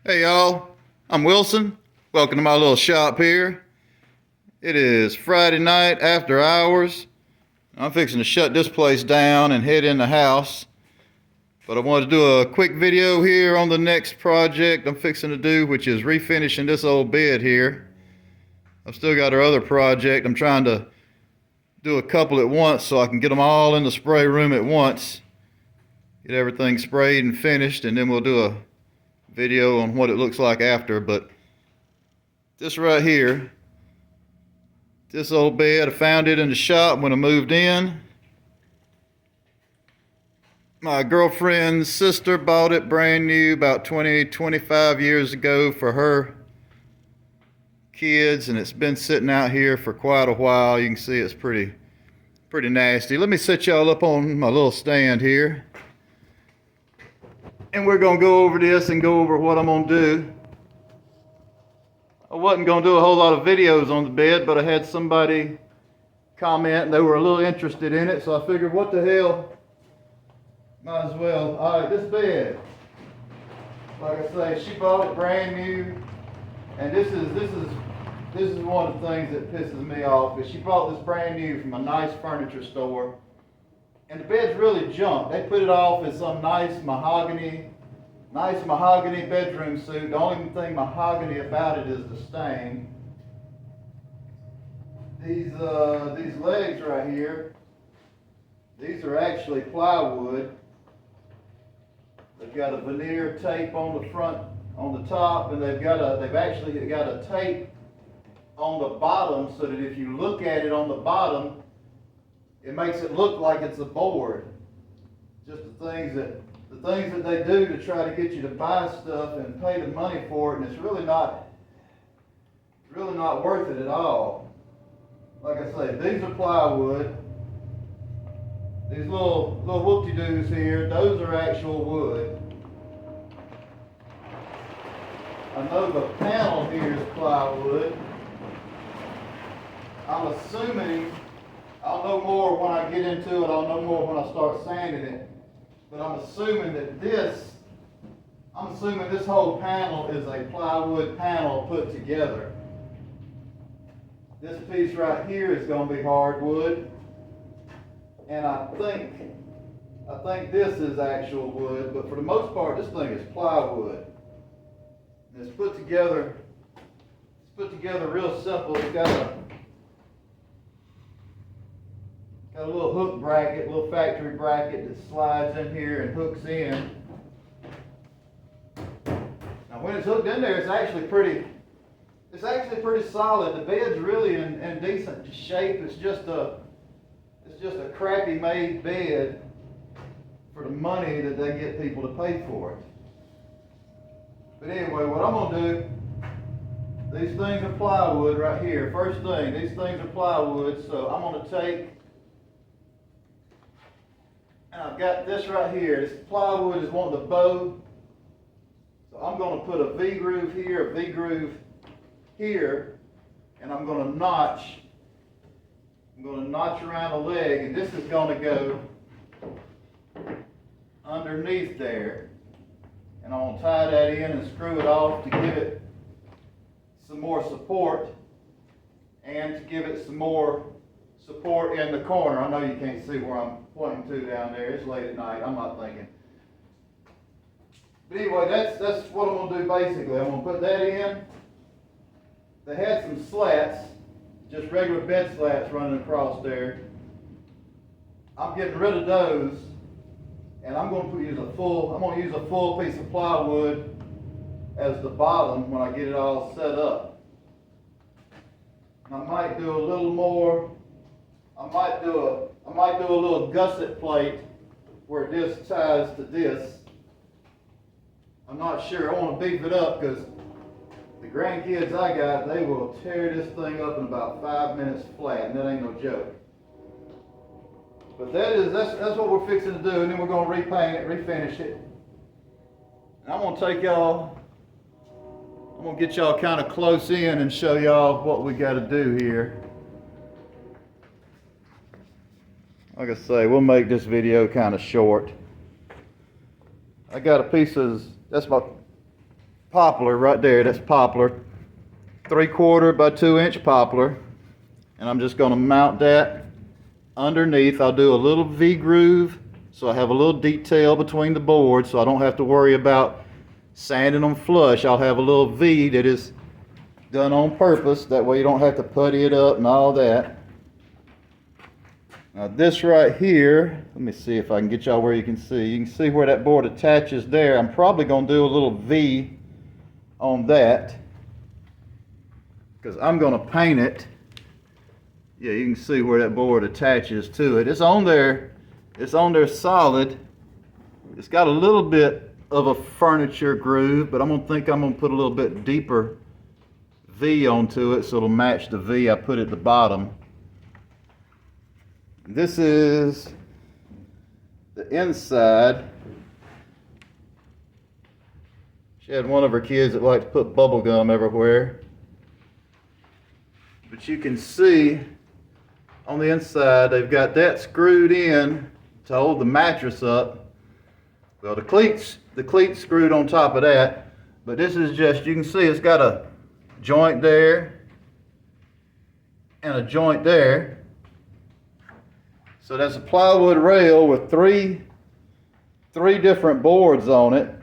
Hey y'all, I'm Wilson. Welcome to my little shop here. It is Friday night after hours. I'm fixing to shut this place down and head in the house. But I wanted to do a quick video here on the next project I'm fixing to do, which is refinishing this old bed here. I've still got our other project. I'm trying to do a couple at once so I can get them all in the spray room at once. Get everything sprayed and finished, and then we'll do a video on what it looks like after. But this right here, this old bed, I found it in the shop when I moved in. My girlfriend's sister bought it brand new about 25 years ago for her kids, and it's been sitting out here for quite a while. You can see it's pretty nasty. Let me set y'all up on my little stand here, and we're gonna go over this and go over what I'm gonna do. I wasn't gonna do a whole lot of videos on the bed, but I had somebody comment and they were a little interested in it, so I figured what the hell, might as well. All right, this bed, like I say, she bought it brand new, and this is one of the things that pisses me off. Is she bought this brand new from a nice furniture store, and the bed's really junk. They put it off as some nice mahogany bedroom suit. The only thing mahogany about it is the stain. These legs right here, these are actually plywood. They've got a veneer tape on the front, on the top, and they've actually got a tape on the bottom, so that if you look at it on the bottom, it makes it look like it's a board. Just the things that they do to try to get you to buy stuff and pay the money for it, and it's really not worth it at all. Like I say, these are plywood. These little whoop-de-doos here, those are actual wood. I know the panel here is plywood. I'm assuming, I'll know more when I get into it, I'll know more when I start sanding it. But I'm assuming this whole panel is a plywood panel put together. This piece right here is going to be hardwood, and I think this is actual wood, but for the most part, this thing is plywood. And it's put together real simple. It's got a little hook bracket, little factory bracket that slides in here and hooks in. Now when it's hooked in there, it's actually pretty solid. The bed's really in decent shape. It's just a crappy made bed for the money that they get people to pay for it. But anyway, what I'm gonna do, these things are plywood right here. First thing, these things are plywood, so I'm gonna take, and I've got this right here. This plywood is wanting to bow. So I'm going to put a V-groove here, a V-groove here, and I'm going to notch around the leg, and this is going to go underneath there. And I'm going to tie that in and screw it off to give it some more support, and to give it some more support in the corner. I know you can't see where I'm pointing to down there. It's late at night. I'm not thinking. But anyway, that's what I'm going to do basically. I'm going to put that in. They had some slats, just regular bed slats running across there. I'm getting rid of those, and I'm going to use a full piece of plywood as the bottom when I get it all set up. I might do a little more. I might do a little gusset plate where this ties to this. I'm not sure. I want to beef it up because the grandkids I got, they will tear this thing up in about 5 minutes flat, and that ain't no joke. But that's what we're fixing to do, and then we're going to repaint it, refinish it. And I'm going to get y'all kind of close in and show y'all what we got to do here. Like I say, we'll make this video kind of short. I got a piece of, that's my poplar right there. That's poplar, 3/4 by 2-inch poplar. And I'm just gonna mount that underneath. I'll do a little V groove so I have a little detail between the boards so I don't have to worry about sanding them flush. I'll have a little V that is done on purpose. That way you don't have to putty it up and all that. Now this right here, let me see if I can get y'all where you can see. You can see where that board attaches there. I'm probably gonna do a little V on that because I'm gonna paint it. Yeah, you can see where that board attaches to it. It's on there solid. It's got a little bit of a furniture groove, but I'm gonna put a little bit deeper V onto it so it'll match the V I put at the bottom. This is the inside. She had one of her kids that liked to put bubble gum everywhere. But you can see on the inside they've got that screwed in to hold the mattress up. Well, the cleats screwed on top of that, but this is just, you can see it's got a joint there and a joint there. So that's a plywood rail with three different boards on it.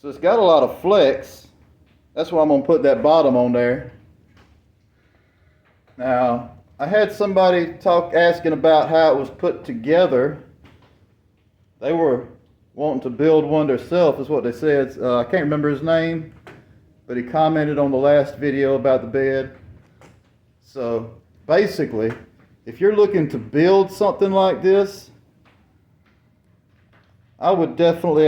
So it's got a lot of flex. That's why I'm gonna put that bottom on there. Now, I had somebody asking about how it was put together. They were wanting to build one themselves, is what they said. I can't remember his name, but he commented on the last video about the bed. So basically, if you're looking to build something like this, I would probably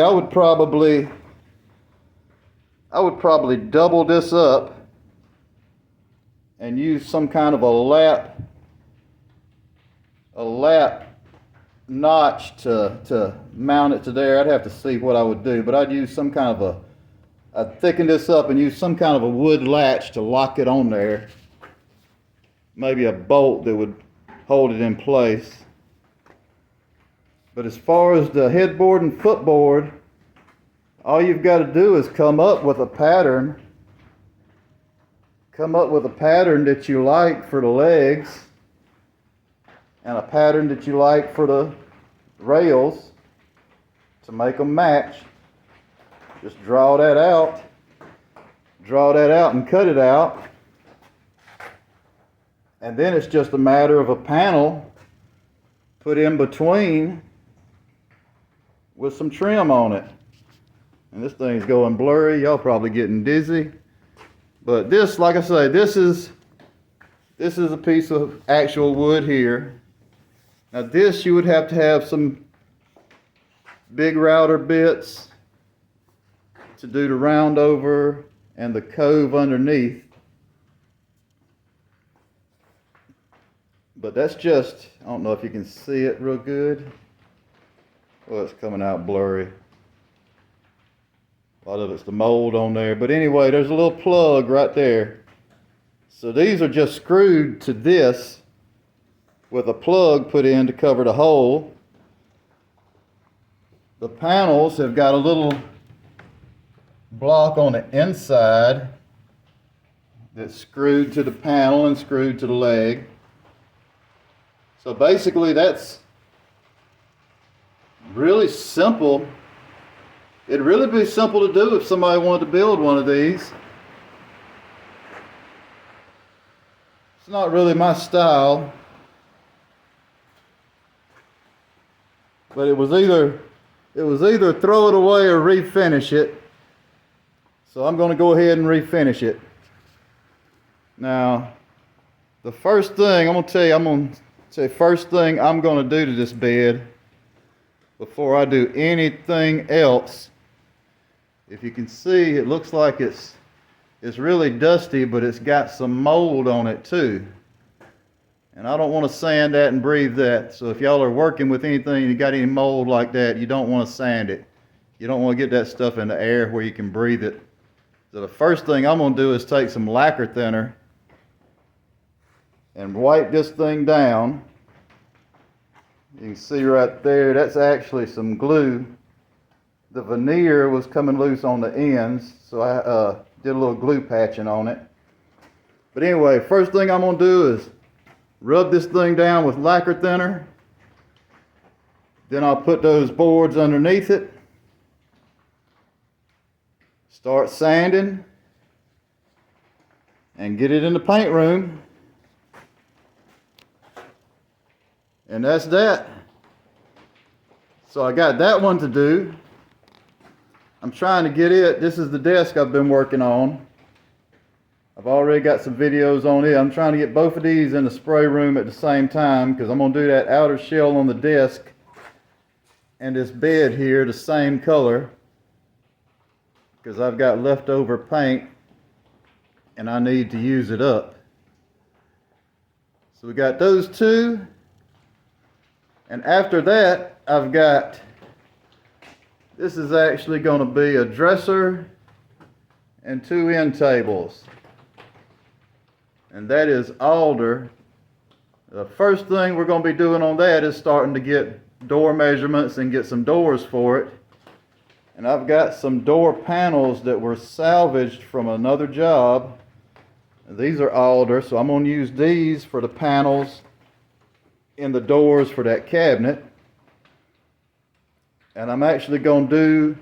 double this up and use some kind of a lap notch to mount it to there. I'd have to see what I would do, but I'd use some kind of I'd thicken this up and use some kind of a wood latch to lock it on there. Maybe a bolt that would hold it in place. But as far as the headboard and footboard, all you've got to do is come up with a pattern that you like for the legs and a pattern that you like for the rails to make them match. Just draw that out and cut it out. And then it's just a matter of a panel put in between with some trim on it. And this thing's going blurry. Y'all probably getting dizzy. But this, like I say, this is a piece of actual wood here. Now this, you would have to have some big router bits to do the round over and the cove underneath. But that's just, I don't know if you can see it real good. Well, it's coming out blurry. A lot of it's the mold on there. But anyway, there's a little plug right there. So these are just screwed to this with a plug put in to cover the hole. The panels have got a little block on the inside that's screwed to the panel and screwed to the leg. So basically that's really simple. It'd really be simple to do if somebody wanted to build one of these. It's not really my style. But it was either throw it away or refinish it. So I'm going to go ahead and refinish it. Now, the first thing I'm going to tell you, first thing I'm going to do to this bed before I do anything else. If you can see, it looks like it's really dusty, but it's got some mold on it too. And I don't want to sand that and breathe that. So if y'all are working with anything and you got any mold like that, you don't want to sand it. You don't want to get that stuff in the air where you can breathe it. So the first thing I'm going to do is take some lacquer thinner and wipe this thing down. You can see right there, that's actually some glue the veneer was coming loose on the ends, so I did a little glue patching on it. But anyway, first thing I'm going to do is rub this thing down with lacquer thinner. Then I'll put those boards underneath it. Start sanding and get it in the paint room. And that's that. So I got that one to do. I'm trying to get it. This is the desk I've been working on. I've already got some videos on it. I'm trying to get both of these in the spray room at the same time because I'm going to do that outer shell on the desk and this bed here the same color because I've got leftover paint and I need to use it up. So we got those two, and after that I've got, this is actually going to be a dresser and two end tables, and that is alder. The first thing we're going to be doing on that is starting to get door measurements and get some doors for it. And I've got some door panels that were salvaged from another job. These are alder, so I'm going to use these for the panels in the doors for that cabinet. And I'm actually going to do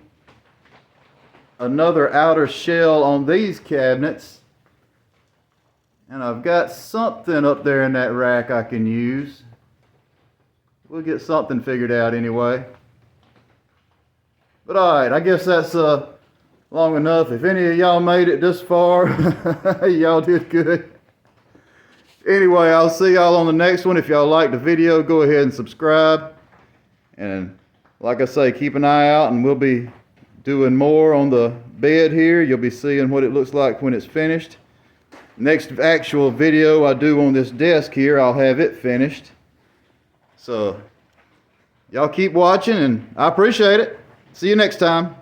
another outer shell on these cabinets. And I've got something up there in that rack I can use. We'll get something figured out anyway. But alright, I guess that's long enough. If any of y'all made it this far, y'all did good. Anyway, I'll see y'all on the next one. If y'all like the video, go ahead and subscribe. And like I say, keep an eye out, and we'll be doing more on the bed here. You'll be seeing what it looks like when it's finished. Next actual video I do on this desk here, I'll have it finished. So y'all keep watching, and I appreciate it. See you next time.